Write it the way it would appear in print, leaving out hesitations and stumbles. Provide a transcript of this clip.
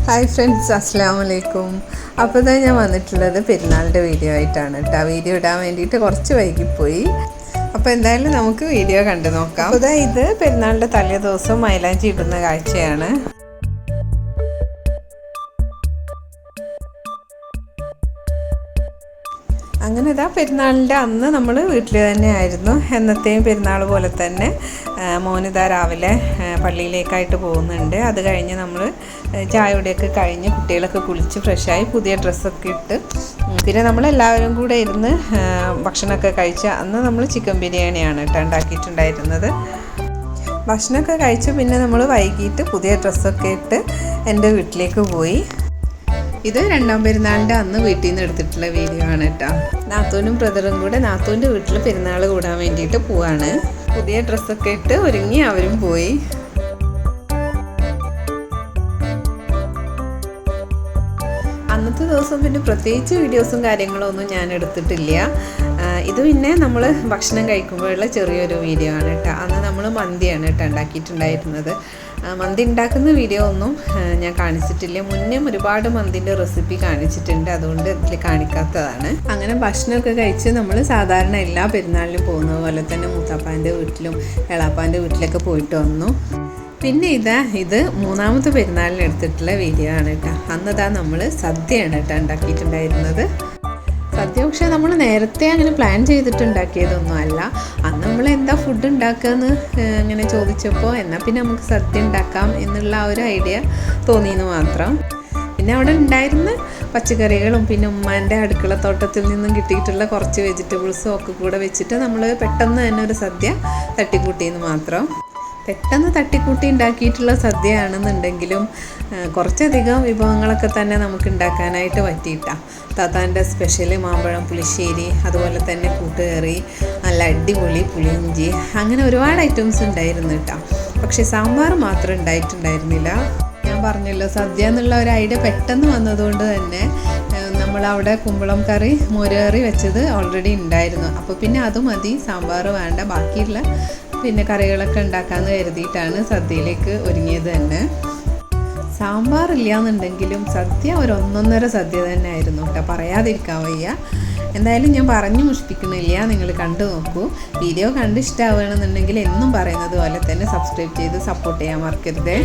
Hi friends, അസ്സലാമു അലൈക്കും. അപ്പോൾ ഇതാ ഞാൻ വന്നിട്ടുള്ളത് പെരുന്നാളിൻ്റെ വീഡിയോ ആയിട്ടാണ് കേട്ടോ. വീഡിയോ ഇടാൻ വേണ്ടിയിട്ട് കുറച്ച് വൈകിപ്പോയി. അപ്പോൾ എന്തായാലും നമുക്ക് വീഡിയോ കണ്ടു നോക്കാം. അപ്പോൾ ഇതാ ഇത് പെരുന്നാളിൻ്റെ തലേ ദിവസം മൈലാഞ്ചി ഇടുന്ന കാഴ്ചയാണ്. അങ്ങനെ ഇതാ പെരുന്നാളിൻ്റെ അന്ന് നമ്മൾ വീട്ടിൽ തന്നെ ആയിരുന്നു. എന്നത്തെയും പെരുന്നാൾ പോലെ തന്നെ മോനിതാ രാവിലെ പള്ളിയിലേക്കായിട്ട് പോകുന്നുണ്ട്. അത് കഴിഞ്ഞ് നമ്മൾ ചായയുടെയൊക്കെ കഴിഞ്ഞ് കുട്ടികളൊക്കെ കുളിച്ച് ഫ്രഷായി പുതിയ ഡ്രസ്സൊക്കെ ഇട്ട് പിന്നെ നമ്മളെല്ലാവരും കൂടെ ഇരുന്ന് ഭക്ഷണമൊക്കെ കഴിച്ച് അന്ന് നമ്മൾ ചിക്കൻ ബിരിയാണിയാണ് കേട്ടോ ഉണ്ടാക്കിയിട്ടുണ്ടായിരുന്നത്. ഭക്ഷണമൊക്കെ കഴിച്ച് പിന്നെ നമ്മൾ വൈകിട്ട് പുതിയ ഡ്രസ്സൊക്കെ ഇട്ട് എൻ്റെ വീട്ടിലേക്ക് പോയി. ഇത് രണ്ടാം പെരുന്നാളിൻ്റെ അന്ന് വീട്ടിൽ നിന്ന് എടുത്തിട്ടുള്ള വീഡിയോ ആണ് കേട്ടോ. നാത്തൂനും ബ്രദറും കൂടെ നാത്തൂൻ്റെ വീട്ടിൽ പെരുന്നാൾ കൂടാൻ വേണ്ടിയിട്ട് പോവാണ്. പുതിയ ഡ്രസ്സൊക്കെ ഇട്ട് ഒരുങ്ങി അവരും പോയി. അന്നത്തെ ദിവസം പിന്നെ പ്രത്യേകിച്ച് വീഡിയോസും കാര്യങ്ങളും ഒന്നും ഞാൻ എടുത്തിട്ടില്ല. ഇത് പിന്നെ നമ്മൾ ഭക്ഷണം കഴിക്കുമ്പോഴുള്ള ചെറിയൊരു വീഡിയോ ആണ് കേട്ടോ. അന്ന് നമ്മൾ മന്തിയാണ് കേട്ടോ ഉണ്ടാക്കിയിട്ടുണ്ടായിരുന്നത്. മന്തി ഉണ്ടാക്കുന്ന വീഡിയോ ഒന്നും ഞാൻ കാണിച്ചിട്ടില്ല. മുന്നേ ഒരുപാട് മന്തിൻ്റെ റെസിപ്പി കാണിച്ചിട്ടുണ്ട്, അതുകൊണ്ട് ഇതിൽ കാണിക്കാത്തതാണ്. അങ്ങനെ ഭക്ഷണമൊക്കെ കഴിച്ച് നമ്മൾ സാധാരണ എല്ലാ പെരുന്നാളിലും പോകുന്ന പോലെ തന്നെ മൂത്താപ്പാൻ്റെ വീട്ടിലും എളാപ്പാൻ്റെ വീട്ടിലൊക്കെ പോയിട്ട് വന്നു. പിന്നെ ഇത് മൂന്നാമത്തെ പെരുന്നാളിന് എടുത്തിട്ടുള്ള വീഡിയോ ആണ് കേട്ടോ. അന്നതാ നമ്മൾ സദ്യയാണ് കേട്ടോ ഉണ്ടാക്കിയിട്ടുണ്ടായിരുന്നത്. സദ്യ പക്ഷേ നമ്മൾ നേരത്തെ അങ്ങനെ പ്ലാൻ ചെയ്തിട്ടുണ്ടാക്കിയതൊന്നും അല്ല. അന്ന് നമ്മൾ എന്താ ഫുഡ് ഉണ്ടാക്കുകയെന്ന് ഇങ്ങനെ ചോദിച്ചപ്പോൾ എന്നാൽ പിന്നെ നമുക്ക് സദ്യ ഉണ്ടാക്കാം എന്നുള്ള ആ ഒരു ഐഡിയ തോന്നിയെന്ന് മാത്രം. പിന്നെ അവിടെ ഉണ്ടായിരുന്ന പച്ചക്കറികളും പിന്നെ ഉമ്മാൻ്റെ അടുക്കളത്തോട്ടത്തിൽ നിന്നും കിട്ടിയിട്ടുള്ള കുറച്ച് വെജിറ്റബിൾസും ഒക്കെ കൂടെ വെച്ചിട്ട് നമ്മൾ പെട്ടെന്ന് തന്നെ ഒരു സദ്യ തട്ടിക്കൂട്ടിയെന്ന് മാത്രം. പെട്ടെന്ന് തട്ടിക്കൂട്ടി ഉണ്ടാക്കിയിട്ടുള്ള സദ്യയാണെന്നുണ്ടെങ്കിലും കുറച്ചധികം വിഭവങ്ങളൊക്കെ തന്നെ നമുക്ക് ഉണ്ടാക്കാനായിട്ട് പറ്റിയിട്ടാണ്. താത്താൻ്റെ സ്പെഷ്യൽ മാമ്പഴം പുളിശ്ശേരി, അതുപോലെ തന്നെ കൂട്ടുകറി, നല്ല അടിപൊളി പുളിയിഞ്ചി, അങ്ങനെ ഒരുപാട് ഐറ്റംസ് ഉണ്ടായിരുന്നു കേട്ടോ. പക്ഷേ സാമ്പാർ മാത്രം ഉണ്ടായിട്ടുണ്ടായിരുന്നില്ല. ഞാൻ പറഞ്ഞല്ലോ, സദ്യ എന്നുള്ള ഒരു ഐഡിയ പെട്ടെന്ന് വന്നതുകൊണ്ട് തന്നെ നമ്മളവിടെ കുമ്പളം കറി മോര് കറി വെച്ചത് ഓൾറെഡി ഉണ്ടായിരുന്നു. അപ്പോൾ പിന്നെ അത് മതി, സാമ്പാർ വേണ്ട, ബാക്കിയുള്ള പിന്നെ കറികളൊക്കെ ഉണ്ടാക്കാമെന്ന് കരുതിയിട്ടാണ് സദ്യയിലേക്ക് ഒരുങ്ങിയത് തന്നെ. സാമ്പാർ ഇല്ലയെന്നുണ്ടെങ്കിലും സദ്യ ഒന്നൊന്നര സദ്യ തന്നെ ആയിരുന്നു കേട്ടോ, പറയാതിരിക്കാൻ വയ്യ. എന്തായാലും ഞാൻ പറഞ്ഞു മുഷിപ്പിക്കുന്നില്ല, നിങ്ങൾ കണ്ടു നോക്കൂ. വീഡിയോ കണ്ട് ഇഷ്ടമാവുകയാണെന്നുണ്ടെങ്കിൽ എന്നും പറയുന്നത് പോലെ തന്നെ സബ്സ്ക്രൈബ് ചെയ്ത് സപ്പോർട്ട് ചെയ്യാൻ മറക്കരുത്.